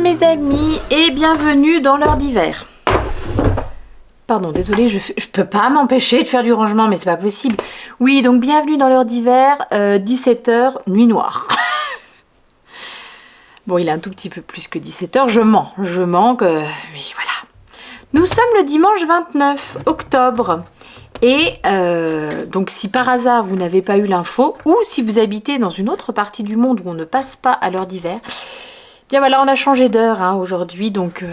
mes amis et bienvenue dans l'heure d'hiver. Pardon, désolée, je peux pas m'empêcher de faire du rangement, mais c'est pas possible. Oui, donc bienvenue dans l'heure d'hiver, 17h, nuit noire. Bon, il est un tout petit peu plus que 17h, je mens, mais voilà. Nous sommes le dimanche 29 octobre. Et donc si par hasard vous n'avez pas eu l'info, ou si vous habitez dans une autre partie du monde où on ne passe pas à l'heure d'hiver, bien voilà, on a changé d'heure aujourd'hui, donc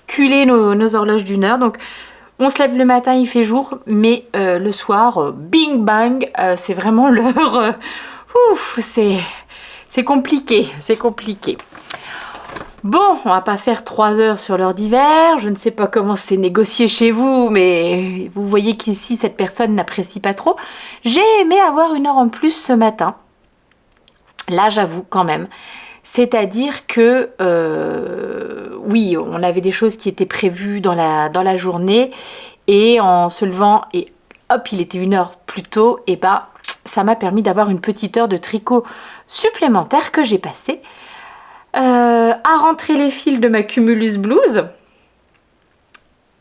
reculer nos horloges d'une heure. Donc on se lève le matin, il fait jour, mais le soir, bing bang, c'est vraiment l'heure. C'est compliqué, c'est compliqué. Bon, on va pas faire 3 heures sur l'heure d'hiver, je ne sais pas comment c'est négocié chez vous, mais vous voyez qu'ici cette personne n'apprécie pas trop. J'ai aimé avoir 1 heure en plus ce matin, là j'avoue quand même. C'est-à-dire que, oui, on avait des choses qui étaient prévues dans la journée, et en se levant, et hop, il était 1 heure plus tôt, et ben ça m'a permis d'avoir une petite heure de tricot supplémentaire que j'ai passée. À rentrer les fils de ma Cumulus blouse.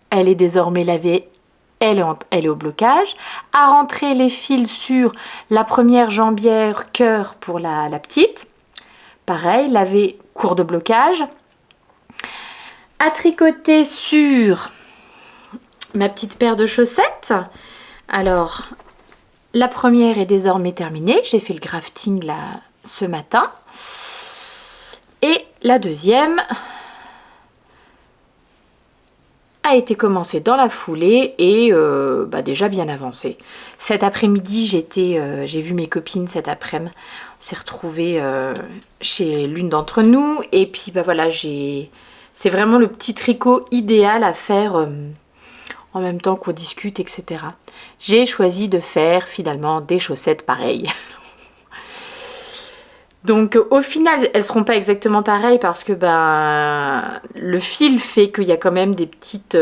Elle est désormais lavée, elle est au blocage. À rentrer les fils sur la première jambière cœur pour la petite. Pareil, laver, cours de blocage. À tricoter sur ma petite paire de chaussettes. Alors, la première est désormais terminée. J'ai fait le grafting là ce matin. Et la deuxième a été commencée dans la foulée et déjà bien avancée. Cet après-midi, j'ai vu mes copines cet après-midi. On s'est retrouvées chez l'une d'entre nous. Et puis voilà, c'est vraiment le petit tricot idéal à faire en même temps qu'on discute, etc. J'ai choisi de faire finalement des chaussettes pareilles. Donc au final, elles ne seront pas exactement pareilles parce que le fil fait qu'il y a quand même des petites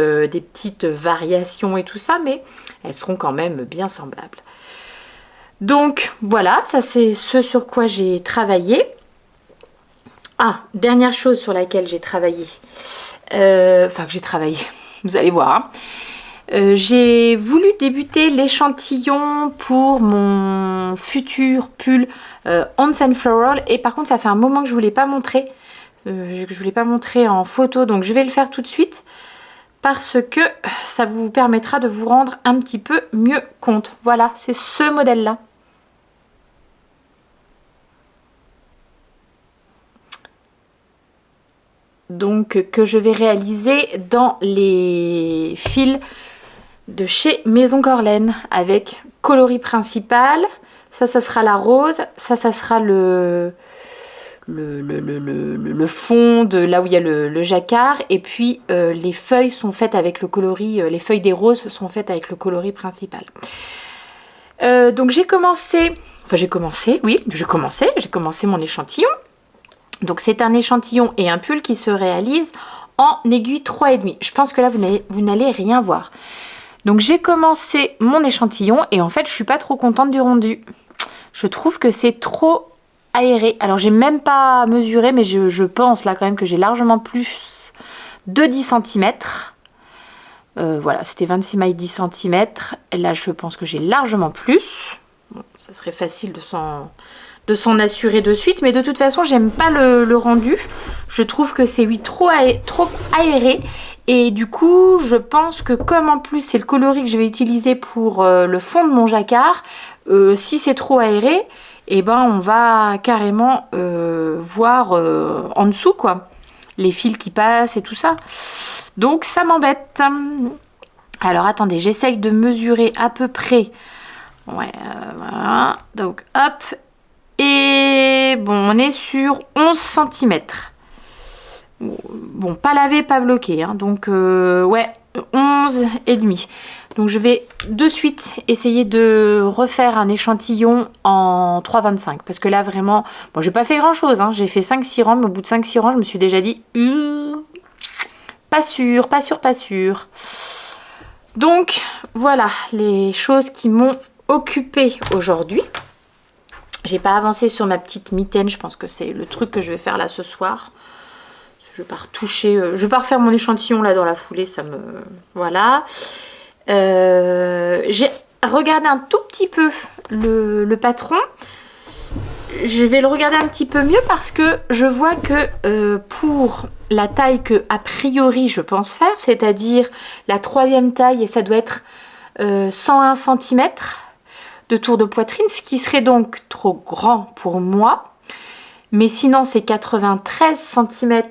variations et tout ça, mais elles seront quand même bien semblables. Donc voilà, ça c'est ce sur quoi j'ai travaillé. Ah, dernière chose sur laquelle j'ai travaillé. Vous allez voir. Hein. J'ai voulu débuter l'échantillon pour mon futur pull Hans and Floral, et par contre ça fait un moment que je ne vous l'ai pas montré, en photo, donc je vais le faire tout de suite parce que ça vous permettra de vous rendre un petit peu mieux compte. Voilà, c'est ce modèle là. Donc que je vais réaliser dans les fils de chez Maison Corlaine avec coloris principal. Ça sera la rose. Ça sera le fond de là où il y a le jacquard. Et puis les feuilles sont faites avec le coloris, les feuilles des roses sont faites avec le coloris principal. Donc j'ai commencé mon échantillon. Donc c'est un échantillon et un pull qui se réalise en aiguille 3,5. Je pense que là vous n'allez rien voir. Donc j'ai commencé mon échantillon et en fait je suis pas trop contente du rendu. Je trouve que c'est trop aéré. Alors j'ai même pas mesuré, mais je pense là quand même que j'ai largement plus de 10 cm. Voilà, c'était 26 mailles 10 cm. Et là je pense que j'ai largement plus. Bon, ça serait facile de s'en assurer de suite, mais de toute façon j'aime pas le rendu. Je trouve que c'est trop aéré. Et du coup, je pense que comme en plus c'est le coloris que je vais utiliser pour le fond de mon jacquard, si c'est trop aéré, eh ben on va carrément voir en dessous quoi, les fils qui passent et tout ça. Donc ça m'embête. Alors attendez, j'essaye de mesurer à peu près. Ouais, voilà. Donc hop. Et bon, on est sur 11 cm. Bon, pas lavé, pas bloqué, hein, donc ouais, 11,5. Donc je vais de suite essayer de refaire un échantillon en 3,25 parce que là vraiment, bon j'ai pas fait grand chose, hein, j'ai fait 5-6 rangs, mais au bout de 5-6 rangs je me suis déjà dit pas sûr. Donc voilà les choses qui m'ont occupée aujourd'hui. J'ai pas avancé sur ma petite mitaine, je pense que c'est le truc que je vais faire là ce soir. je vais pas retoucher, je vais pas refaire mon échantillon là dans la foulée, ça me... Voilà. J'ai regardé un tout petit peu le patron. Je vais le regarder un petit peu mieux parce que je vois que pour la taille que a priori je pense faire, c'est-à-dire la 3e taille, et ça doit être 101 cm de tour de poitrine, ce qui serait donc trop grand pour moi. Mais sinon c'est 93 cm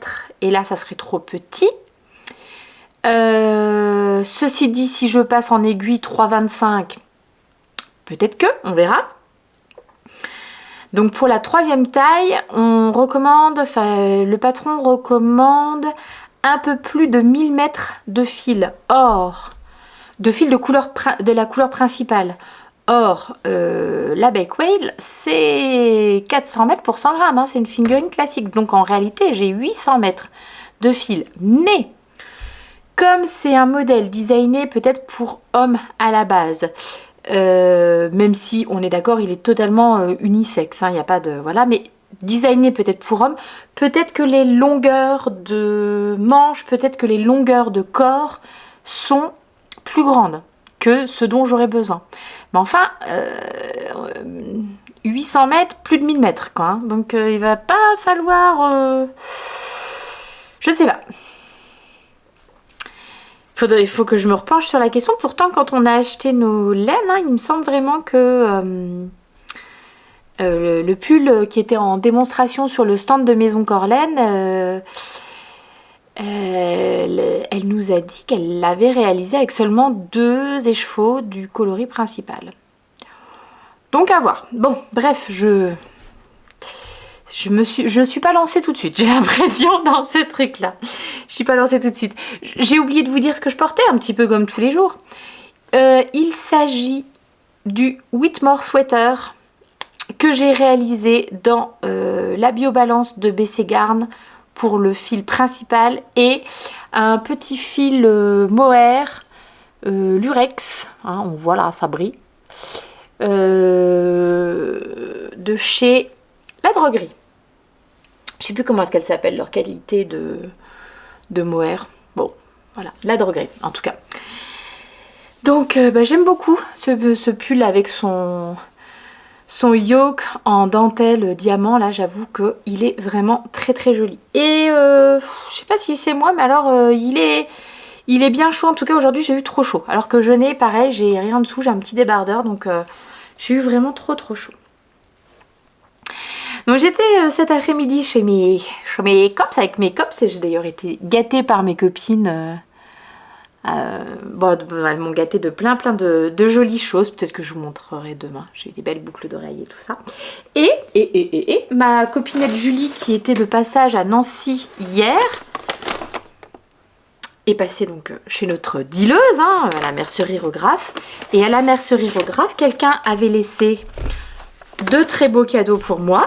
et là ça serait trop petit. Ceci dit, si je passe en aiguille 3,25, peut-être que, on verra. Donc pour la 3e taille, on recommande, le patron recommande un peu plus de 1000 mètres de fil. Or, de fil de la couleur principale. Or, la Bakewell, c'est 400 mètres pour 100 grammes, hein, c'est une fingering classique. Donc en réalité, j'ai 800 mètres de fil. Mais, comme c'est un modèle designé peut-être pour hommes à la base, même si on est d'accord, il est totalement unisexe, il n'y a pas de... Voilà, mais designé peut-être pour hommes, peut-être que les longueurs de manches, peut-être que les longueurs de corps sont plus grandes que ce dont j'aurais besoin. Mais enfin, 800 mètres, plus de 1000 mètres, quoi. Hein. Donc il va pas falloir... Je sais pas. Il faut que je me repenche sur la question. Pourtant, quand on a acheté nos laines, hein, il me semble vraiment que le pull qui était en démonstration sur le stand de Maison Corlaine, elle nous a dit qu'elle l'avait réalisé avec seulement 2 écheveaux du coloris principal. Donc à voir. Bon, bref, je suis pas lancée tout de suite, j'ai l'impression, dans ce truc-là. Je suis pas lancée tout de suite. J'ai oublié de vous dire ce que je portais, un petit peu comme tous les jours. Il s'agit du Whitmore Sweater que j'ai réalisé dans la biobalance de BC Garn pour le fil principal et un petit fil mohair lurex, hein, on voit là, ça brille, de chez La Droguerie. Je sais plus comment est-ce qu'elle s'appelle, leur qualité de mohair. Bon, voilà, La Droguerie, en tout cas. Donc, j'aime beaucoup ce pull avec son yoke en dentelle diamant. Là, j'avoue qu'il est vraiment très très joli. Et je sais pas si c'est moi, mais alors il est bien chaud. En tout cas, aujourd'hui, j'ai eu trop chaud. Alors que je n'ai, pareil, j'ai rien en dessous, j'ai un petit débardeur. Donc, j'ai eu vraiment trop trop chaud. Donc j'étais cet après-midi chez mes cops, avec mes cops, et j'ai d'ailleurs été gâtée par mes copines. Bon, elles m'ont gâtée de plein de jolies choses, peut-être que je vous montrerai demain. J'ai des belles boucles d'oreilles et tout ça. Et ma copinette Julie, qui était de passage à Nancy hier, est passée donc chez notre dealeuse, hein, à la mercerie Regraphe. Et à la mercerie Regraphe, quelqu'un avait laissé 2 très beaux cadeaux pour moi.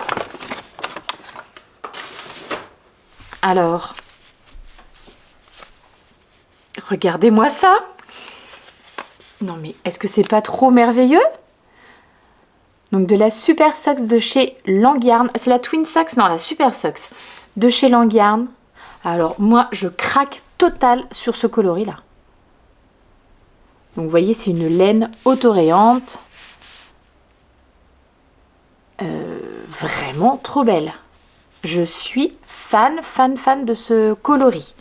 Alors, regardez-moi ça. Non mais, est-ce que c'est pas trop merveilleux? Donc de la Super Socks de chez Langyarn. C'est la Twin Socks? Non, la Super Socks de chez Langyarn. Alors, moi, je craque total sur ce coloris-là. Donc, vous voyez, c'est une laine autorayante. Vraiment trop belle. Je suis fan de ce coloris.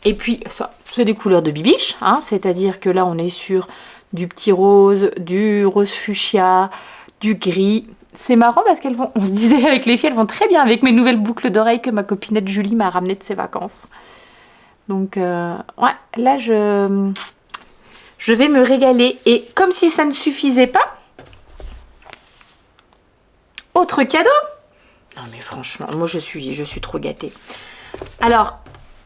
Et puis, c'est des couleurs de bibiche, hein, c'est-à-dire que là, on est sur du petit rose, du rose fuchsia, du gris. C'est marrant parce qu'elles vont, on se disait avec les filles, elles vont très bien avec mes nouvelles boucles d'oreilles que ma copinette Julie m'a ramenées de ses vacances. Donc, ouais, là, je vais me régaler. Et comme si ça ne suffisait pas, autre cadeau. Non mais franchement, moi je suis trop gâtée. Alors,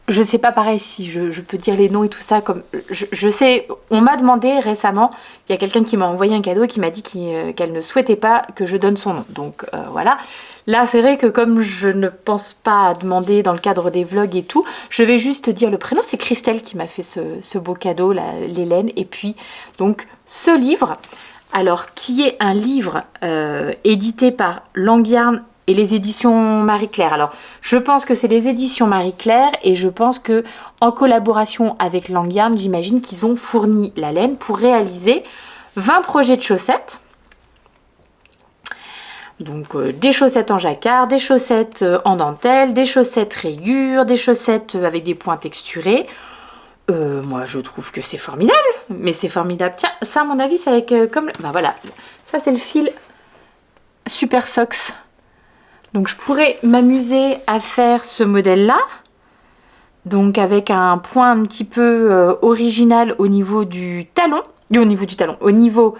je sais pas pareil si je peux dire les noms et tout ça. Comme je sais, on m'a demandé récemment, il y a quelqu'un qui m'a envoyé un cadeau et qui m'a dit qu'elle ne souhaitait pas que je donne son nom. Donc voilà. Là c'est vrai que comme je ne pense pas à demander dans le cadre des vlogs et tout, je vais juste dire le prénom. C'est Christelle qui m'a fait ce beau cadeau, l'Hélène. Et puis donc ce livre, alors qui est un livre édité par Langyarn et les éditions Marie-Claire. Alors, je pense que c'est les éditions Marie-Claire et je pense que en collaboration avec Langyarn, j'imagine qu'ils ont fourni la laine pour réaliser 20 projets de chaussettes. Donc des chaussettes en jacquard, des chaussettes en dentelle, des chaussettes rayures, des chaussettes avec des points texturés. Moi je trouve que c'est formidable, mais c'est formidable. Tiens, ça à mon avis c'est avec comme... Ben voilà, ça c'est le fil Super Socks. Donc je pourrais m'amuser à faire ce modèle-là. Donc avec un point un petit peu original au niveau du talon. Au niveau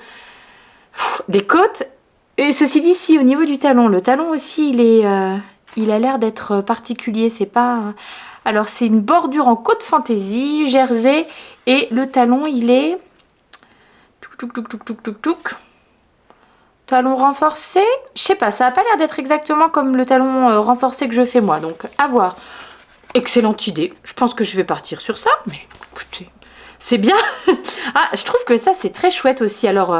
des côtes. Et ceci dit, si au niveau du talon, le talon aussi il a l'air d'être particulier. C'est pas... Alors c'est une bordure en côte fantaisie, jersey. Et le talon il est... Talon renforcé, je sais pas, ça n'a pas l'air d'être exactement comme le talon renforcé que je fais moi, donc à voir. Excellente idée, je pense que je vais partir sur ça, mais écoutez, c'est bien. Ah, je trouve que ça c'est très chouette aussi, alors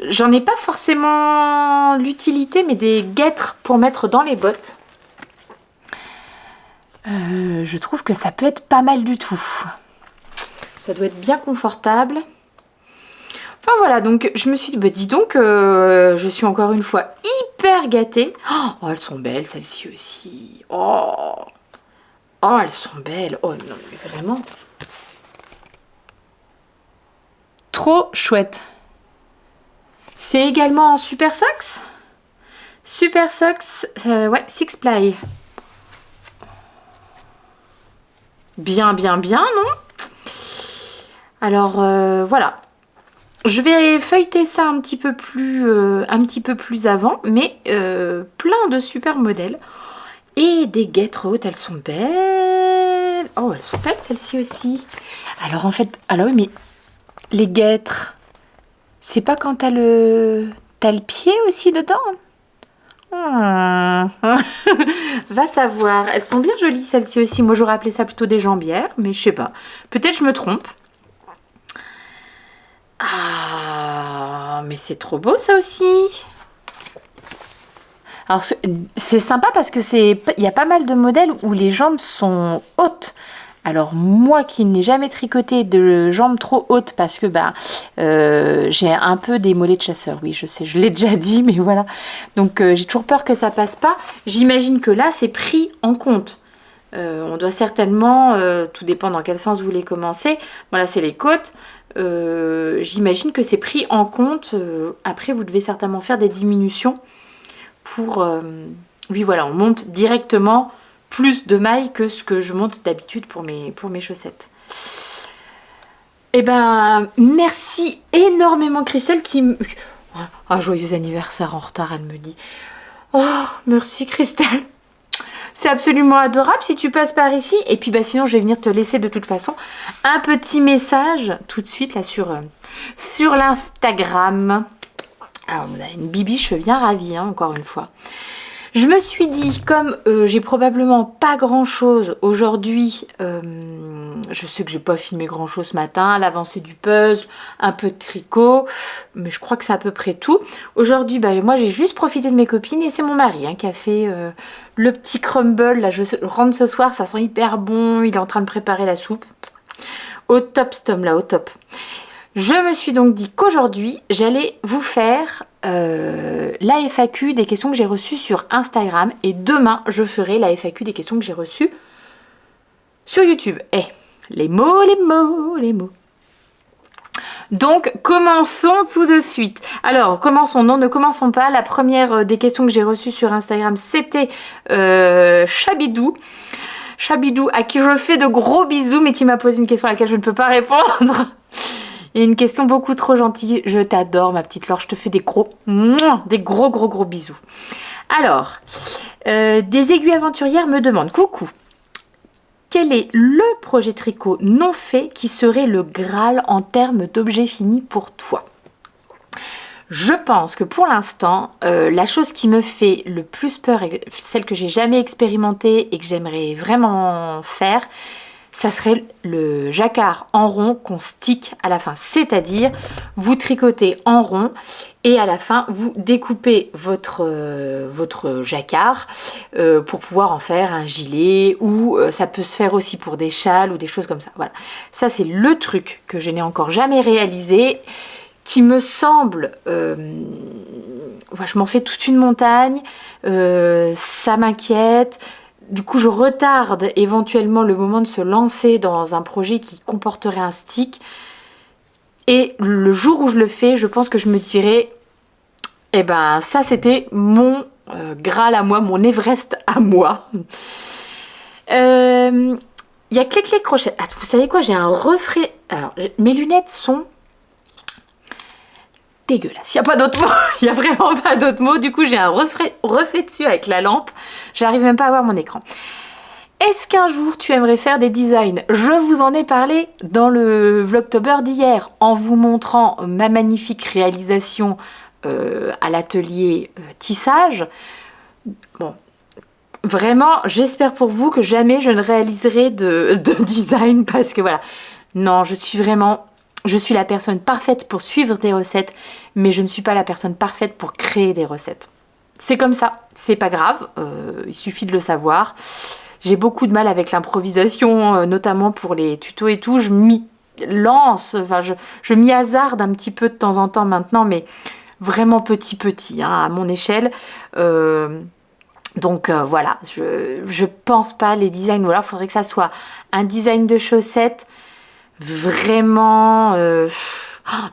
j'en ai pas forcément l'utilité, mais des guêtres pour mettre dans les bottes. Je trouve que ça peut être pas mal du tout. Ça doit être bien confortable. Enfin voilà, donc je me suis dit, bah dis donc, je suis encore une fois hyper gâtée. Oh, elles sont belles, celles-ci aussi. Oh, elles sont belles. Oh non, mais vraiment. Trop chouette. C'est également en Super Socks. Super Socks, ouais, 6 ply. Bien, non? Alors, voilà. Je vais feuilleter ça un petit peu plus avant, mais plein de super modèles. Et des guêtres hautes, elles sont belles. Oh, elles sont belles celles-ci aussi. Alors en fait, alors oui, mais les guêtres, c'est pas quand t'as le pied aussi dedans? Va savoir. Elles sont bien jolies celles-ci aussi. Moi j'aurais appelé ça plutôt des jambières, mais je sais pas. Peut-être je me trompe. Ah, mais c'est trop beau ça aussi. Alors c'est sympa parce que il y a pas mal de modèles où les jambes sont hautes. Alors moi qui n'ai jamais tricoté de jambes trop hautes parce que j'ai un peu des mollets de chasseur, oui je sais, je l'ai déjà dit, mais voilà. Donc j'ai toujours peur que ça passe pas. J'imagine que là c'est pris en compte. On doit certainement, tout dépend dans quel sens vous voulez commencer. Voilà, c'est les côtes. J'imagine que c'est pris en compte. Après vous devez certainement faire des diminutions pour... oui voilà, on monte directement plus de mailles que ce que je monte d'habitude pour mes chaussettes. Eh ben, merci énormément Christelle qui me... Ah, joyeux anniversaire en retard, elle me dit. Oh, merci Christelle. C'est absolument adorable si tu passes par ici. Et puis sinon, je vais venir te laisser de toute façon un petit message tout de suite là sur l'Instagram. Alors, vous avez une bibiche, je suis bien ravie, hein, encore une fois. Je me suis dit, comme j'ai probablement pas grand chose aujourd'hui, je sais que j'ai pas filmé grand chose ce matin, l'avancée du puzzle, un peu de tricot, mais je crois que c'est à peu près tout. Aujourd'hui, moi j'ai juste profité de mes copines et c'est mon mari qui a fait le petit crumble. Là, je rentre ce soir, ça sent hyper bon, il est en train de préparer la soupe. Au top, cet homme-là, au top. Je me suis donc dit qu'aujourd'hui, j'allais vous faire la FAQ des questions que j'ai reçues sur Instagram. Et demain, je ferai la FAQ des questions que j'ai reçues sur YouTube. Les mots. Donc, commençons tout de suite. Alors, ne commençons pas. La première des questions que j'ai reçues sur Instagram, c'était Chabidou. Chabidou, à qui je fais de gros bisous, mais qui m'a posé une question à laquelle je ne peux pas répondre. Et une question beaucoup trop gentille. Je t'adore, ma petite Laure. Je te fais des gros bisous. Alors, des aiguilles aventurières me demandent, coucou, quel est le projet tricot non fait qui serait le Graal en termes d'objet fini pour toi? Je pense que pour l'instant, la chose qui me fait le plus peur, et celle que j'ai jamais expérimentée et que j'aimerais vraiment faire, ça serait le jacquard en rond qu'on stick à la fin. C'est-à-dire, vous tricotez en rond et à la fin, vous découpez votre jacquard pour pouvoir en faire un gilet ou ça peut se faire aussi pour des châles ou des choses comme ça. Voilà, ça c'est le truc que je n'ai encore jamais réalisé, qui me semble... je m'en fais toute une montagne, ça m'inquiète. Du coup, je retarde éventuellement le moment de se lancer dans un projet qui comporterait un stick. Et le jour où je le fais, je pense que je me dirai, eh ben, ça c'était mon Graal à moi, mon Everest à moi. Il y a Clé Crochet. Ah, vous savez quoi, j'ai un reflet. Alors, mes lunettes sont dégueulasse. Il n'y a pas d'autre mot. Il n'y a vraiment pas d'autre mot. Du coup, j'ai un reflet dessus avec la lampe. J'arrive même pas à voir mon écran. Est-ce qu'un jour, tu aimerais faire des designs? Je vous en ai parlé dans le Vlogtober d'hier en vous montrant ma magnifique réalisation à l'atelier tissage. Bon, vraiment, j'espère pour vous que jamais je ne réaliserai de design parce que voilà. Non, je suis la personne parfaite pour suivre des recettes, mais je ne suis pas la personne parfaite pour créer des recettes. C'est comme ça, c'est pas grave, il suffit de le savoir. J'ai beaucoup de mal avec l'improvisation, notamment pour les tutos et tout. Je m'y lance, enfin je m'y hasarde un petit peu de temps en temps maintenant, mais vraiment petit, hein, à mon échelle. Donc voilà, je pense pas les designs, ou alors il faudrait que ça soit un design de chaussettes vraiment...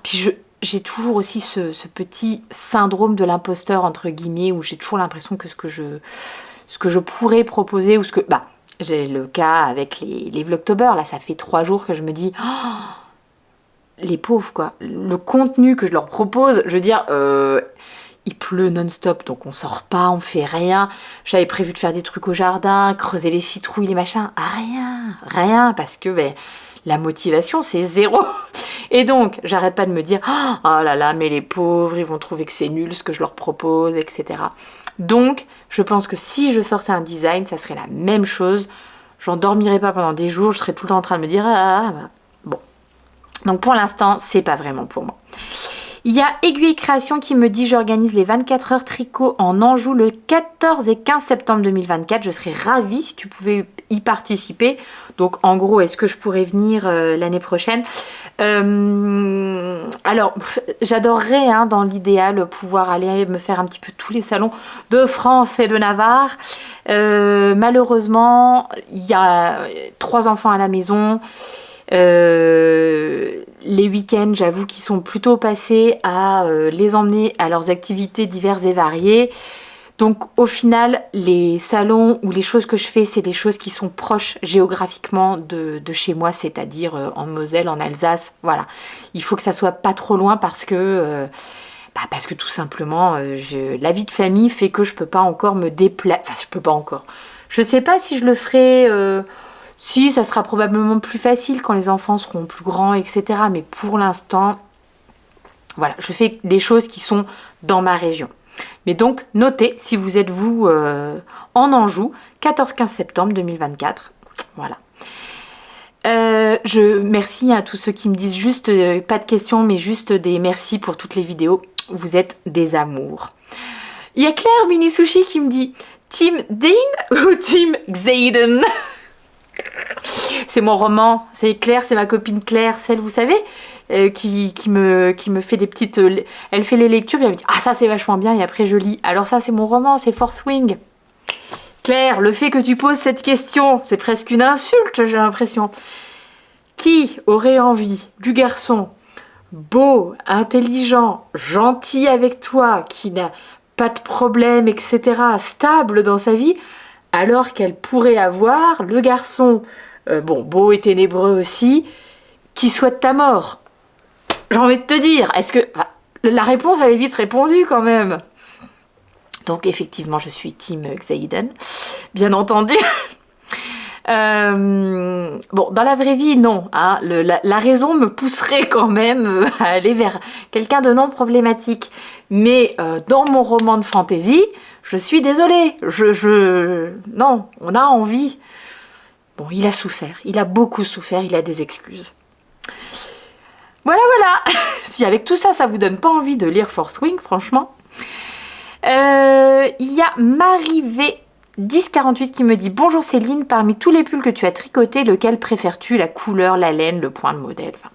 puis j'ai toujours aussi ce petit syndrome de l'imposteur, entre guillemets, où j'ai toujours l'impression que ce que je pourrais proposer, ou ce que... j'ai le cas avec les Vlogtober, là, ça fait 3 jours que je me dis... les pauvres, quoi. Le contenu que je leur propose, je veux dire... il pleut non-stop, donc on sort pas, on fait rien. J'avais prévu de faire des trucs au jardin, creuser les citrouilles, les machins. Rien, parce que... la motivation, c'est 0. Et donc, j'arrête pas de me dire « Oh là là, mais les pauvres, ils vont trouver que c'est nul ce que je leur propose, etc. » Donc, je pense que si je sortais un design, ça serait la même chose. J'en dormirais pas pendant des jours, je serais tout le temps en train de me dire « Bon. » Donc, pour l'instant, c'est pas vraiment pour moi. Il y a Aiguille Création qui me dit « J'organise les 24 heures tricot en Anjou le 14 et 15 septembre 2024. Je serais ravie si tu pouvais y participer. » Donc, en gros, est-ce que je pourrais venir l'année prochaine? Alors, j'adorerais, hein, dans l'idéal, pouvoir aller me faire un petit peu tous les salons de France et de Navarre. Malheureusement, il y a 3 enfants à la maison. Les week-ends, j'avoue qu'ils sont plutôt passés à les emmener à leurs activités diverses et variées. Donc au final, les salons ou les choses que je fais, c'est des choses qui sont proches géographiquement de chez moi, c'est-à-dire en Moselle, en Alsace, voilà. Il faut que ça soit pas trop loin parce que tout simplement, la vie de famille fait que je peux pas encore me déplacer, enfin je peux pas encore. Je sais pas si je le ferai... Si, ça sera probablement plus facile quand les enfants seront plus grands, etc. Mais pour l'instant, voilà, je fais des choses qui sont dans ma région. Mais donc, notez, si vous êtes vous en Anjou, 14-15 septembre 2024. Voilà. Merci à tous ceux qui me disent juste, pas de questions, mais juste des merci pour toutes les vidéos. Vous êtes des amours. Il y a Claire Mini Sushi qui me dit Team Dean ou Team Xaden? C'est mon roman, c'est Claire, c'est ma copine Claire, celle, vous savez, qui me fait des petites... elle fait les lectures et elle me dit « Ah, ça c'est vachement bien » et après je lis. Alors ça c'est mon roman, c'est Force Wing. Claire, le fait que tu poses cette question, c'est presque une insulte, j'ai l'impression. Qui aurait envie du garçon beau, intelligent, gentil avec toi, qui n'a pas de problème, etc., stable dans sa vie, alors qu'elle pourrait avoir le garçon, beau et ténébreux aussi, qui souhaite ta mort? J'ai envie de te dire, est-ce que... la réponse, elle est vite répondue quand même. Donc effectivement, je suis team Xaden, bien entendu. Dans la vraie vie, non. Hein, la raison me pousserait quand même à aller vers quelqu'un de non problématique. Mais dans mon roman de fantasy, je suis désolée. Non, on a envie Bon, il a souffert, il a beaucoup souffert, il a des excuses. Voilà, voilà. Si avec tout ça, ça vous donne pas envie de lire Force Wing, franchement. Il y a Marie-V 1048 qui me dit: bonjour Céline, parmi tous les pulls que tu as tricotés, lequel préfères-tu? La couleur, la laine, le point de modèle, enfin,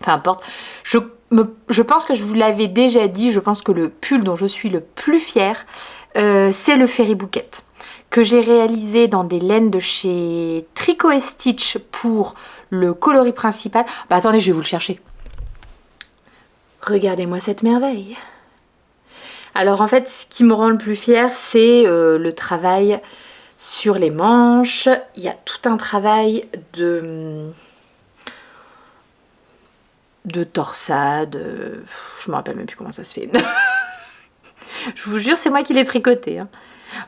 peu importe. Je pense que je vous l'avais déjà dit, je pense que le pull dont je suis le plus fière, c'est le Fairy Bouquet, que j'ai réalisé dans des laines de chez Tricot & Stitch pour le coloris principal. Bah attendez, je vais vous le chercher. Regardez-moi cette merveille. Alors en fait, ce qui me rend le plus fière, c'est le travail sur les manches. Il y a tout un travail de torsade. Je me rappelle même plus comment ça se fait. Je vous jure, c'est moi qui l'ai tricoté. Hein.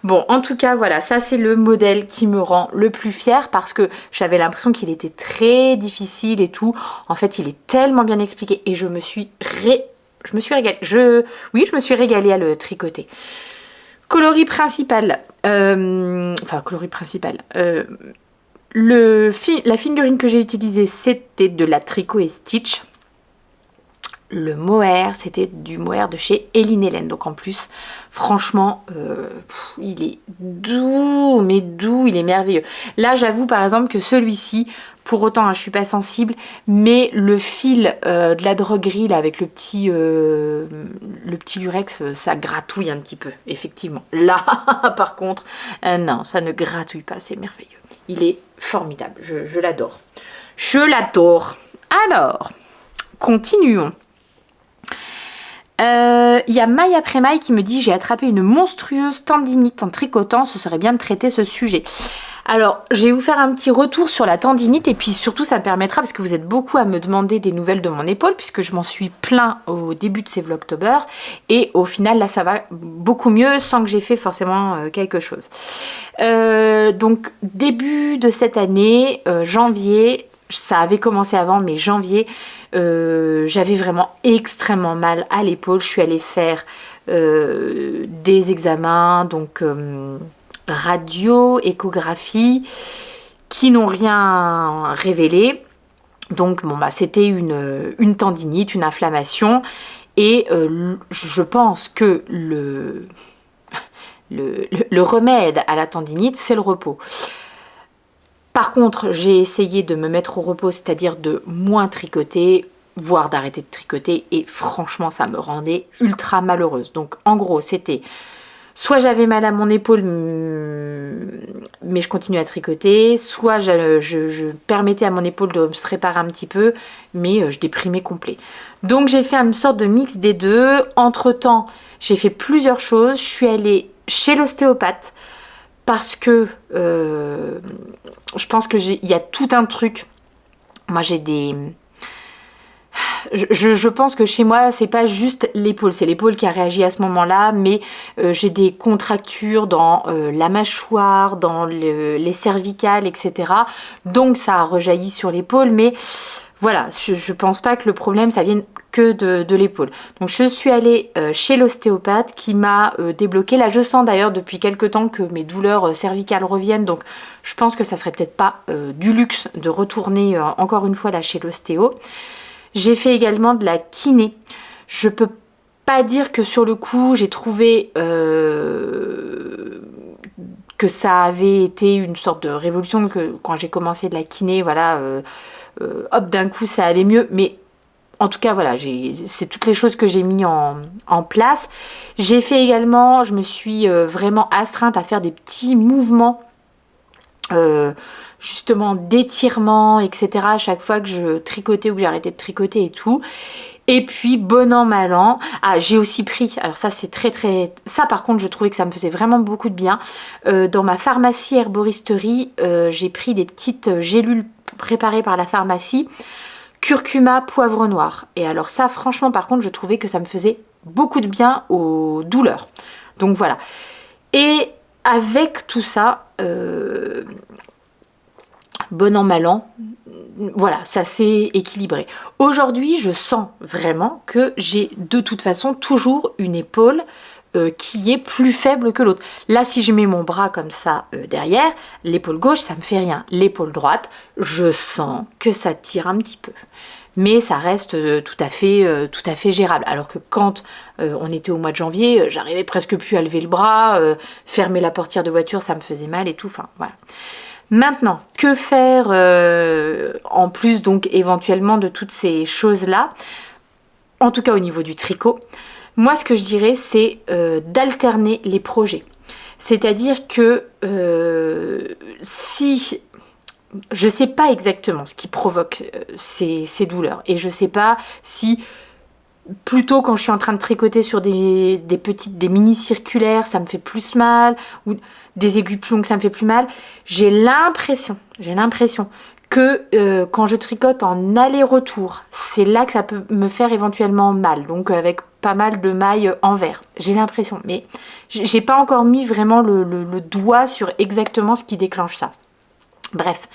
Bon, en tout cas, voilà, ça c'est le modèle qui me rend le plus fière parce que j'avais l'impression qu'il était très difficile et tout. En fait, il est tellement bien expliqué et je me suis régalée. Oui, je me suis régalée à le tricoter. Coloris principal. Coloris principal. La figurine que j'ai utilisée, c'était de la Tricot & Stitch. Le mohair, c'était du mohair de chez Eline Hélène. Donc en plus, franchement, il est doux, mais doux, il est merveilleux. Là, j'avoue par exemple que celui-ci, pour autant, hein, je suis pas sensible, mais le fil de la droguerie là, avec le petit lurex, ça gratouille un petit peu, effectivement. Là, par contre, non, ça ne gratouille pas, c'est merveilleux. Il est formidable, je l'adore. Je l'adore. Alors, continuons. Il y a Maille après Maille qui me dit: j'ai attrapé une monstrueuse tendinite en tricotant, ce serait bien de traiter ce sujet. Alors, je vais vous faire un petit retour sur la tendinite et puis surtout ça me permettra, parce que vous êtes beaucoup à me demander des nouvelles de mon épaule puisque je m'en suis plaint au début de ces Vlogtober et au final là ça va beaucoup mieux sans que j'ai fait forcément quelque chose. Donc début de cette année, janvier, ça avait commencé avant, mais janvier, j'avais vraiment extrêmement mal à l'épaule. Je suis allée faire des examens, donc radio, échographie, qui n'ont rien révélé. Donc bon, bah, c'était une tendinite, une inflammation. Et je pense que le remède à la tendinite, c'est le repos. Par contre, j'ai essayé de me mettre au repos, c'est-à-dire de moins tricoter, voire d'arrêter de tricoter, et franchement, ça me rendait ultra malheureuse. Donc, en gros, c'était soit j'avais mal à mon épaule, mais je continuais à tricoter, soit je permettais à mon épaule de se réparer un petit peu, mais je déprimais complet. Donc, j'ai fait une sorte de mix des deux. Entre-temps, j'ai fait plusieurs choses. Je suis allée chez l'ostéopathe, parce que je pense que il y a tout un truc. Moi j'ai des... Je pense que chez moi c'est pas juste l'épaule, c'est l'épaule qui a réagi à ce moment-là, mais j'ai des contractures dans la mâchoire, dans les cervicales, etc. Donc ça a rejailli sur l'épaule, mais voilà, je pense pas que le problème ça vienne que de l'épaule. Donc je suis allée chez l'ostéopathe qui m'a débloqué. Là je sens d'ailleurs depuis quelques temps que mes douleurs cervicales reviennent, donc je pense que ça serait peut-être pas du luxe de retourner encore une fois là chez l'ostéo. J'ai fait également de la kiné. Je peux pas dire que sur le coup j'ai trouvé que ça avait été une sorte de révolution, que quand j'ai commencé de la kiné, voilà, hop d'un coup ça allait mieux, mais en tout cas, voilà, c'est toutes les choses que j'ai mis en place. J'ai fait également, je me suis vraiment astreinte à faire des petits mouvements, justement d'étirement, etc. à chaque fois que je tricotais ou que j'arrêtais de tricoter et tout. Et puis, bon an, mal an, j'ai aussi pris, alors ça c'est ça par contre je trouvais que ça me faisait vraiment beaucoup de bien. Dans ma pharmacie herboristerie, j'ai pris des petites gélules préparées par la pharmacie, curcuma, poivre noir. Et alors ça, franchement, par contre, je trouvais que ça me faisait beaucoup de bien aux douleurs. Donc voilà. Et avec tout ça, bon an, mal an, voilà, ça s'est équilibré. Aujourd'hui, je sens vraiment que j'ai de toute façon toujours une épaule qui est plus faible que l'autre. Là, si je mets mon bras comme ça derrière, l'épaule gauche, ça me fait rien. L'épaule droite, je sens que ça tire un petit peu. Mais ça reste tout à fait gérable. Alors que quand on était au mois de janvier, j'arrivais presque plus à lever le bras, fermer la portière de voiture, ça me faisait mal et tout. Enfin, voilà. Maintenant, que faire en plus donc éventuellement de toutes ces choses-là, en tout cas au niveau du tricot? Moi, ce que je dirais, c'est d'alterner les projets. C'est-à-dire que si... Je ne sais pas exactement ce qui provoque ces douleurs. Et je ne sais pas si, plutôt quand je suis en train de tricoter sur des mini circulaires, ça me fait plus mal, ou des aiguilles plus longues, ça me fait plus mal. J'ai l'impression que quand je tricote en aller-retour, c'est là que ça peut me faire éventuellement mal. Donc avec pas mal de mailles envers. J'ai l'impression, mais j'ai pas encore mis vraiment le doigt sur exactement ce qui déclenche ça. Bref,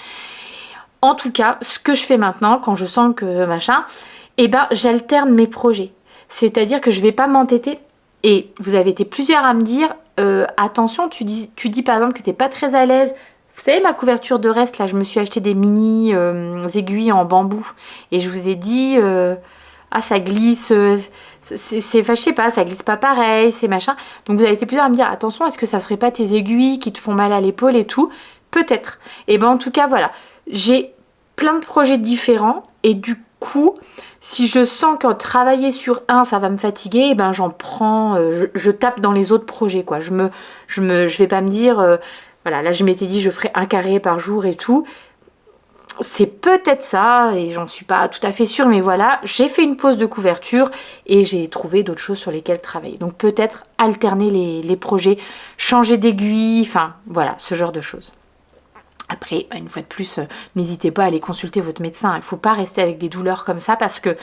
en tout cas, ce que je fais maintenant, quand je sens que machin, eh ben, j'alterne mes projets. C'est-à-dire que je vais pas m'entêter. Et vous avez été plusieurs à me dire, attention, tu dis par exemple que t'es pas très à l'aise. Vous savez, ma couverture de reste, là, je me suis acheté des mini aiguilles en bambou. Et je vous ai dit, ça glisse, je sais pas, ça glisse pas pareil, c'est machin. Donc vous avez été plusieurs à me dire, attention, est-ce que ça serait pas tes aiguilles qui te font mal à l'épaule et tout? Peut-être. Et ben en tout cas, voilà. J'ai plein de projets différents et du coup, si je sens qu'en travailler sur un, ça va me fatiguer, et ben j'en prends, je tape dans les autres projets, quoi. Je vais pas me dire, voilà, là je m'étais dit je ferais un carré par jour et tout. C'est peut-être ça, et j'en suis pas tout à fait sûre, mais voilà, j'ai fait une pause de couverture et j'ai trouvé d'autres choses sur lesquelles travailler. Donc peut-être alterner les projets, changer d'aiguille, enfin voilà, ce genre de choses. Après, une fois de plus, n'hésitez pas à aller consulter votre médecin. Il ne faut pas rester avec des douleurs comme ça parce que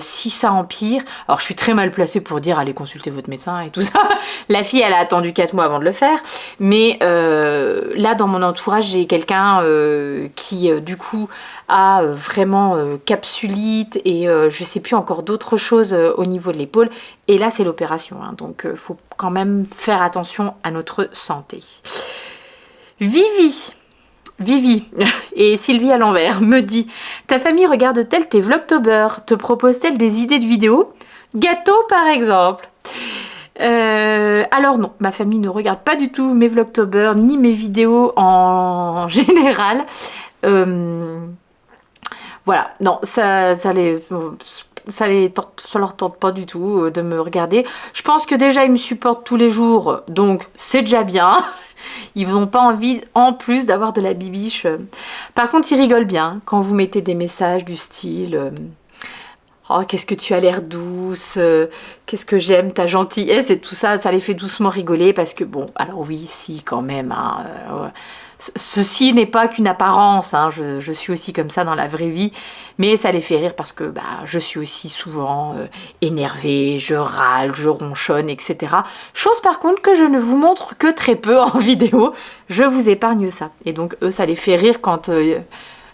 si ça empire... Alors, je suis très mal placée pour dire allez consulter votre médecin et tout ça. La fille, elle a attendu 4 mois avant de le faire. Mais là, dans mon entourage, j'ai quelqu'un qui, du coup, a vraiment capsulite et je ne sais plus encore d'autres choses au niveau de l'épaule. Et là, c'est l'opération. Hein, donc, il faut quand même faire attention à notre santé. Vivi et Sylvie à l'envers me dit « Ta famille regarde-t-elle tes Vlogtober? Te propose-t-elle des idées de vidéos? Gâteau par exemple ?» Alors non, ma famille ne regarde pas du tout mes Vlogtober ni mes vidéos en général. Voilà, non, ça leur tente pas du tout de me regarder. Je pense que déjà ils me supportent tous les jours, donc c'est déjà bien. Ils n'ont pas envie en plus d'avoir de la bibiche. Par contre, ils rigolent bien quand vous mettez des messages du style oh, qu'est-ce que tu as l'air douce, qu'est-ce que j'aime ta gentillesse et tout ça, ça les fait doucement rigoler parce que bon, alors oui, si quand même, hein, ceci n'est pas qu'une apparence, hein, je suis aussi comme ça dans la vraie vie, mais ça les fait rire parce que je suis aussi souvent énervée, je râle, je ronchonne, etc. Chose par contre que je ne vous montre que très peu en vidéo, je vous épargne ça. Et donc eux, ça les fait rire quand il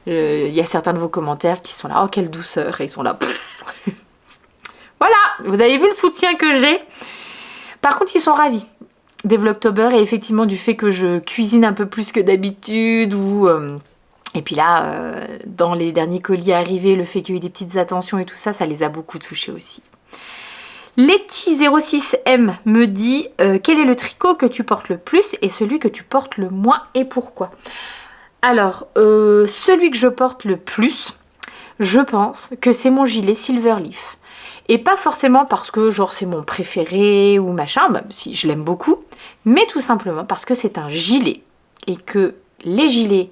y a certains de vos commentaires qui sont là, oh quelle douceur, et ils sont là, voilà, vous avez vu le soutien que j'ai. Par contre, ils sont ravis des Vlogtober et effectivement du fait que je cuisine un peu plus que d'habitude ou et puis là dans les derniers colis arrivés, le fait qu'il y ait eu des petites attentions et tout ça, ça les a beaucoup touchés aussi. Letty06M me dit quel est le tricot que tu portes le plus et celui que tu portes le moins et pourquoi? Alors celui que je porte le plus, je pense que c'est mon gilet Silverleaf. Et pas forcément parce que genre c'est mon préféré ou machin, même si je l'aime beaucoup, mais tout simplement parce que c'est un gilet et que les gilets,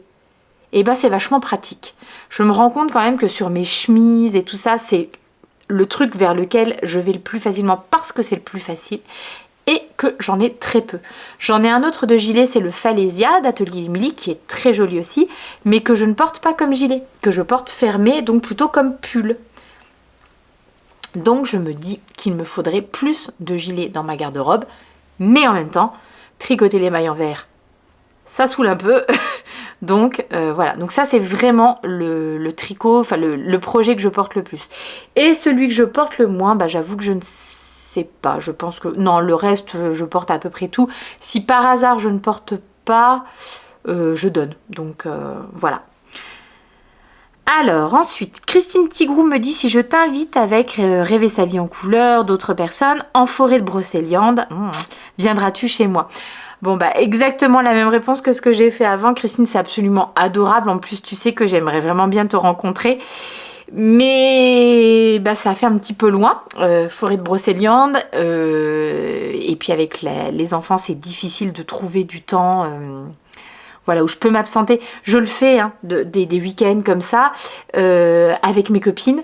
c'est vachement pratique. Je me rends compte quand même que sur mes chemises et tout ça, c'est le truc vers lequel je vais le plus facilement parce que c'est le plus facile et que j'en ai très peu. J'en ai un autre de gilet, c'est le Falesia d'Atelier Emily qui est très joli aussi, mais que je ne porte pas comme gilet, que je porte fermé, donc plutôt comme pull. Donc je me dis qu'il me faudrait plus de gilets dans ma garde-robe, mais en même temps, tricoter les mailles en vert, ça saoule un peu. Donc voilà, donc ça c'est vraiment le tricot, enfin le projet que je porte le plus. Et celui que je porte le moins, j'avoue que je ne sais pas, je pense que... Non, le reste, je porte à peu près tout. Si par hasard, je ne porte pas, je donne. Donc, voilà. Alors, ensuite, Christine Tigrou me dit si je t'invite avec Rêver sa vie en couleur, d'autres personnes, en forêt de Brocéliande, viendras-tu chez moi? Bon, bah, exactement la même réponse que ce que j'ai fait avant. Christine, c'est absolument adorable. En plus, tu sais que j'aimerais vraiment bien te rencontrer. Mais bah, ça fait un petit peu loin, forêt de Brocéliande. Et puis, avec les enfants, c'est difficile de trouver du temps... Voilà, où je peux m'absenter. Je le fais, hein, des week-ends comme ça, avec mes copines,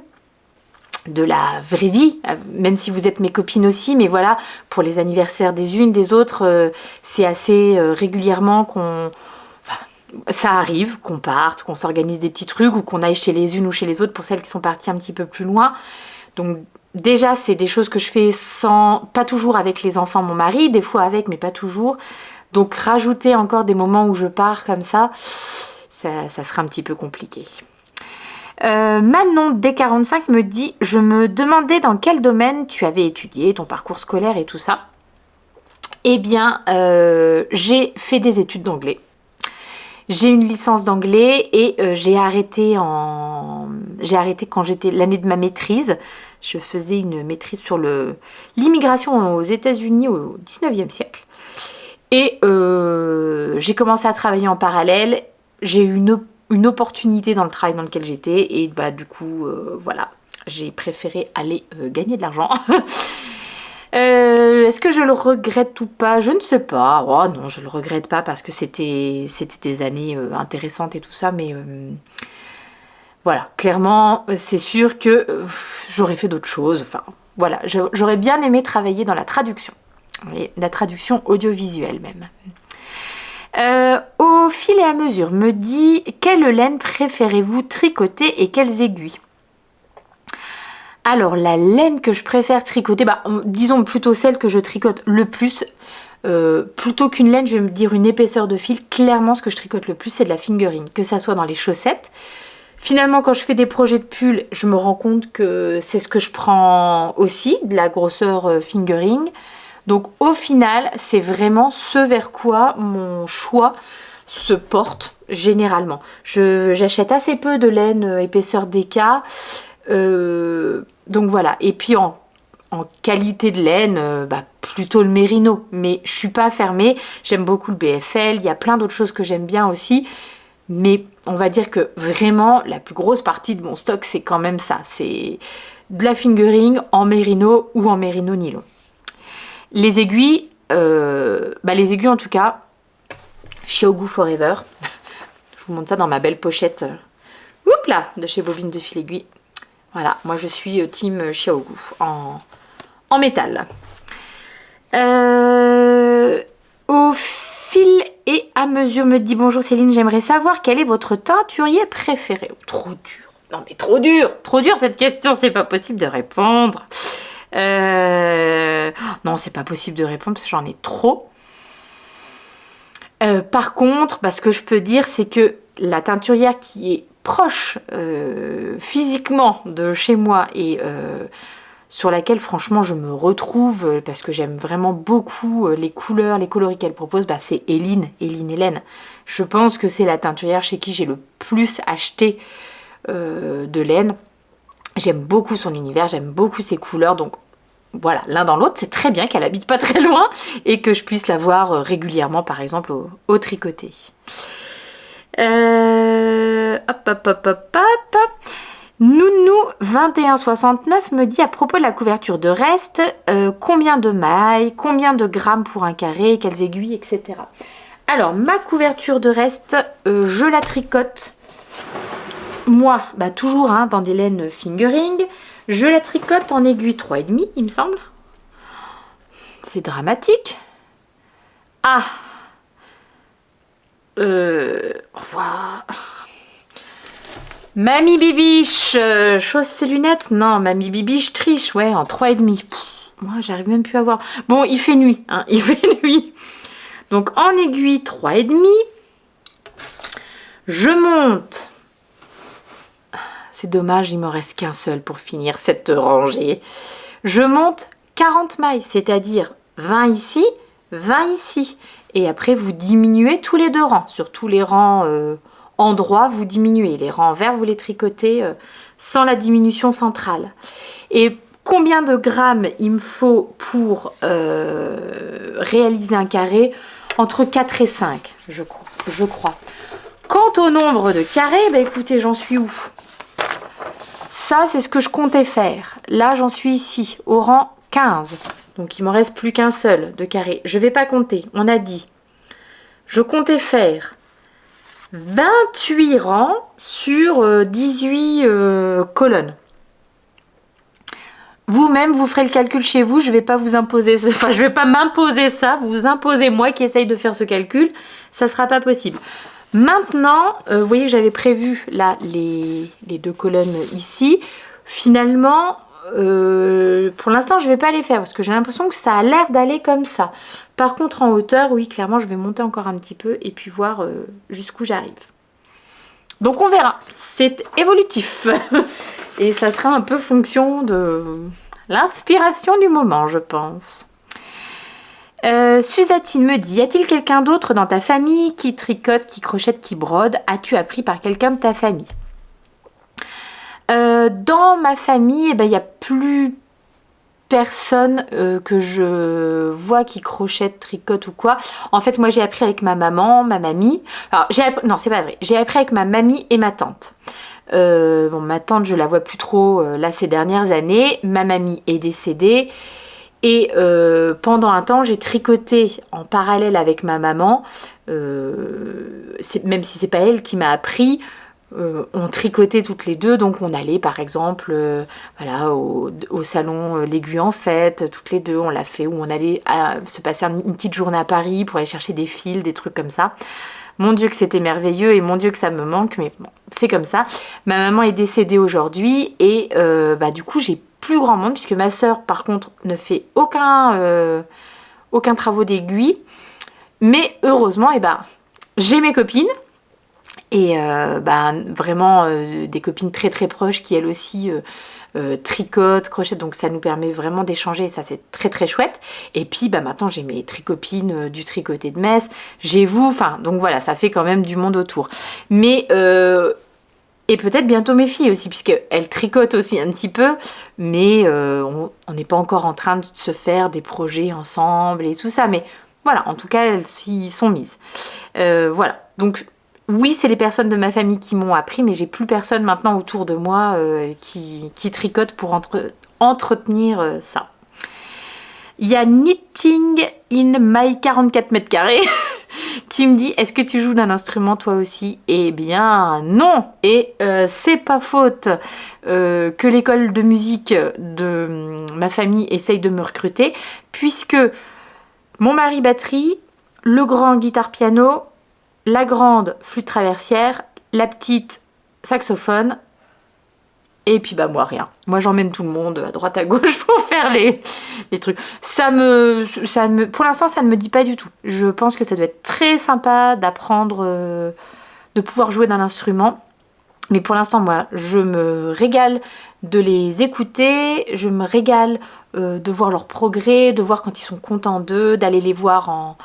de la vraie vie, même si vous êtes mes copines aussi, mais voilà, pour les anniversaires des unes, des autres, c'est assez régulièrement qu'on... Enfin, ça arrive qu'on parte, qu'on s'organise des petits trucs, ou qu'on aille chez les unes ou chez les autres, pour celles qui sont parties un petit peu plus loin. Donc déjà, c'est des choses que je fais pas toujours avec les enfants, mon mari, des fois avec, mais pas toujours. Donc rajouter encore des moments où je pars comme ça sera un petit peu compliqué. Manon D45 me dit « Je me demandais dans quel domaine tu avais étudié, ton parcours scolaire et tout ça. » Eh bien, j'ai fait des études d'anglais. J'ai une licence d'anglais et j'ai arrêté quand j'étais l'année de ma maîtrise. Je faisais une maîtrise sur l'immigration aux États-Unis au 19e siècle. Et j'ai commencé à travailler en parallèle. J'ai eu une opportunité dans le travail dans lequel j'étais. Et bah, du coup, voilà, j'ai préféré aller gagner de l'argent. Est-ce que je le regrette ou pas? Je ne sais pas. Oh non, je le regrette pas parce que c'était des années intéressantes et tout ça. Mais voilà, clairement, c'est sûr que j'aurais fait d'autres choses. Enfin, voilà, j'aurais bien aimé travailler dans la traduction. Oui, la traduction audiovisuelle même. Au fil et à mesure me dit quelle laine préférez-vous tricoter et quelles aiguilles? Alors la laine que je préfère tricoter, bah, disons plutôt celle que je tricote le plus, plutôt qu'une laine, je vais me dire une épaisseur de fil. Clairement ce que je tricote le plus c'est de la fingering, que ça soit dans les chaussettes. Finalement quand je fais des projets de pull, je me rends compte que c'est ce que je prends aussi, de la grosseur fingering. Donc au final, c'est vraiment ce vers quoi mon choix se porte généralement. J'achète assez peu de laine épaisseur DK. Donc voilà. Et puis en qualité de laine, bah, plutôt le mérino. Mais je suis pas fermée. J'aime beaucoup le BFL. Il y a plein d'autres choses que j'aime bien aussi. Mais on va dire que vraiment, la plus grosse partie de mon stock, c'est quand même ça. C'est de la fingering en mérino ou en mérino nylon. Les aiguilles, les aiguilles en tout cas, Xiaogu Forever. Je vous montre ça dans ma belle pochette. Oups là, de chez Bobine de Fil Aiguille. Voilà, moi je suis team Xiaogu en métal. Au fil et à mesure me dit bonjour Céline, j'aimerais savoir quel est votre teinturier préféré. Trop dur. Non mais trop dur cette question, c'est pas possible de répondre. Non, c'est pas possible de répondre parce que j'en ai trop. Par contre, ce que je peux dire, c'est que la teinturière qui est proche physiquement de chez moi et sur laquelle franchement je me retrouve parce que j'aime vraiment beaucoup les couleurs, les coloris qu'elle propose, c'est Hélène Hélène. Je pense que c'est la teinturière chez qui j'ai le plus acheté de laine. J'aime beaucoup son univers, j'aime beaucoup ses couleurs, donc voilà, l'un dans l'autre, c'est très bien qu'elle habite pas très loin et que je puisse la voir régulièrement, par exemple, au tricoté. Nounou2169 me dit à propos de la couverture de reste, combien de mailles, combien de grammes pour un carré, quelles aiguilles, etc. Alors, ma couverture de reste, je la tricote. Moi, toujours dans des laines fingering. Je la tricote en aiguille 3,5, il me semble. C'est dramatique. Ah Mamie Bibiche, chausse ses lunettes. Non, Mamie Bibiche triche, ouais, en 3,5. Moi, j'arrive même plus à voir. Bon, il fait nuit, il fait nuit. Donc, en aiguille 3,5, je monte. C'est dommage, il me reste qu'un seul pour finir cette rangée. Je monte 40 mailles, c'est-à-dire 20 ici, 20 ici. Et après, vous diminuez tous les 2 rangs. Sur tous les rangs endroits, vous diminuez. Les rangs envers, vous les tricotez sans la diminution centrale. Et combien de grammes il me faut pour réaliser un carré? Entre 4 et 5, je crois. Quant au nombre de carrés, bah écoutez, j'en suis où? Ça, c'est ce que je comptais faire. Là, j'en suis ici, au rang 15. Donc, il m'en reste plus qu'un seul de carré. Je ne vais pas compter, on a dit. Je comptais faire 28 rangs sur 18 colonnes. Vous-même, vous ferez le calcul chez vous. Je ne vais pas vous imposer, enfin, je ne vais pas m'imposer ça. Vous imposez moi qui essaye de faire ce calcul. Ça ne sera pas possible. Maintenant, vous voyez que j'avais prévu là les 2 colonnes ici. Finalement, pour l'instant, je ne vais pas les faire parce que j'ai l'impression que ça a l'air d'aller comme ça. Par contre, en hauteur, oui, clairement, je vais monter encore un petit peu et puis voir jusqu'où j'arrive. Donc, on verra. C'est évolutif. Et ça sera un peu fonction de l'inspiration du moment, je pense. Suzatine me dit, y a-t-il quelqu'un d'autre dans ta famille qui tricote, qui crochette, qui brode? As-tu appris par quelqu'un de ta famille? Dans ma famille, il n'y a plus personne que je vois qui crochette, tricote ou quoi. En fait, moi j'ai appris avec ma maman, ma mamie. Alors, non, c'est pas vrai. J'ai appris avec ma mamie et ma tante. Bon, ma tante, je la vois plus trop là ces dernières années. Ma mamie est décédée. Et pendant un temps, j'ai tricoté en parallèle avec ma maman. Même si c'est pas elle qui m'a appris, on tricotait toutes les deux. Donc on allait par exemple voilà, au salon L'Aiguille en Fête, toutes les deux. On l'a fait, où on allait se passer une petite journée à Paris pour aller chercher des fils, des trucs comme ça. Mon Dieu que c'était merveilleux et mon Dieu que ça me manque, mais bon, c'est comme ça. Ma maman est décédée aujourd'hui et du coup j'ai plus grand monde puisque ma sœur par contre ne fait aucun travaux d'aiguille. Mais heureusement, j'ai mes copines et vraiment des copines très très proches qui elles aussi tricotent, crochettent, donc ça nous permet vraiment d'échanger et ça c'est très très chouette. Et puis maintenant j'ai mes tricopines du tricoté de Metz, j'ai vous, enfin donc voilà, ça fait quand même du monde autour. Mais et peut-être bientôt mes filles aussi, puisqu'elles tricotent aussi un petit peu, mais on n'est pas encore en train de se faire des projets ensemble et tout ça. Mais voilà, en tout cas, elles y sont mises. Voilà, donc oui, c'est les personnes de ma famille qui m'ont appris, mais j'ai plus personne maintenant autour de moi qui tricote pour entretenir ça. Il y a Knitting in my 44 mètres carrés qui me dit, est-ce que tu joues d'un instrument toi aussi? Eh bien non, et c'est pas faute que l'école de musique de ma famille essaye de me recruter, puisque mon mari batterie, le grand guitare piano, la grande flûte traversière, la petite saxophone, et puis moi rien. Moi j'emmène tout le monde à droite à gauche pour faire les trucs. Pour l'instant ça ne me dit pas du tout. Je pense que ça doit être très sympa d'apprendre, de pouvoir jouer d'un instrument. Mais pour l'instant moi je me régale de les écouter, je me régale de voir leur progrès, de voir quand ils sont contents d'eux, d'aller les voir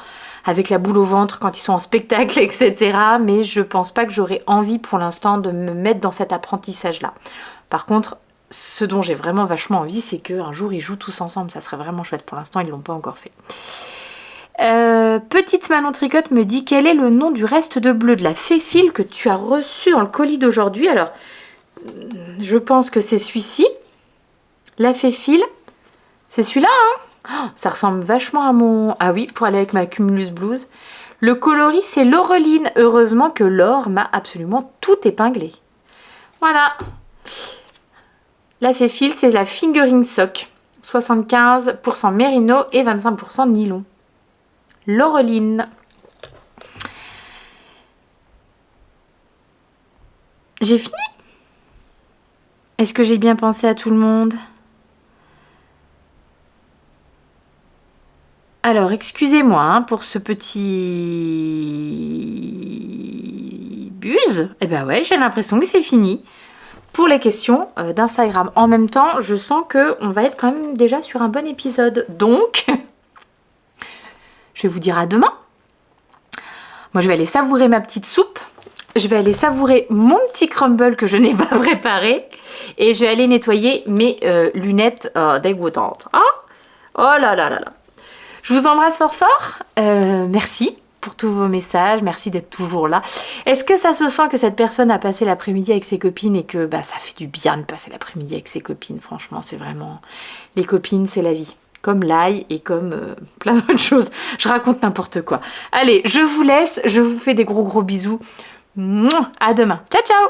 avec la boule au ventre quand ils sont en spectacle, etc. Mais je pense pas que j'aurai envie pour l'instant de me mettre dans cet apprentissage-là. Par contre, ce dont j'ai vraiment vachement envie, c'est qu'un jour ils jouent tous ensemble. Ça serait vraiment chouette. Pour l'instant, ils ne l'ont pas encore fait. Petite Manon Tricotte me dit, quel est le nom du reste de bleu de la Féfile que tu as reçu dans le colis d'aujourd'hui? Alors, je pense que c'est celui-ci. La Féfile. C'est celui-là, hein? Oh, ça ressemble vachement à mon... Ah oui, pour aller avec ma Cumulus Blues. Le coloris, c'est Laureline. Heureusement que Laure m'a absolument tout épinglé. Voilà. La Féfile, c'est la Fingering Sock. 75% mérino et 25% nylon. Laureline. J'ai fini? Est-ce que j'ai bien pensé à tout le monde? Alors, excusez-moi pour ce petit buzz. Eh ben ouais, j'ai l'impression que c'est fini. pour les questions d'Instagram. En même temps, je sens qu'on va être quand même déjà sur un bon épisode. Donc, je vais vous dire à demain. Moi, je vais aller savourer ma petite soupe. Je vais aller savourer mon petit crumble que je n'ai pas préparé. Et je vais aller nettoyer mes lunettes dégoûtantes. Hein? Oh là là là là. Je vous embrasse fort fort. Merci pour tous vos messages. Merci d'être toujours là. Est-ce que ça se sent que cette personne a passé l'après-midi avec ses copines et que bah, ça fait du bien de passer l'après-midi avec ses copines? Franchement, c'est vraiment... Les copines, c'est la vie. Comme l'ail et comme plein d'autres choses. Je raconte n'importe quoi. Allez, je vous laisse. Je vous fais des gros bisous. Mouah, à demain. Ciao, ciao!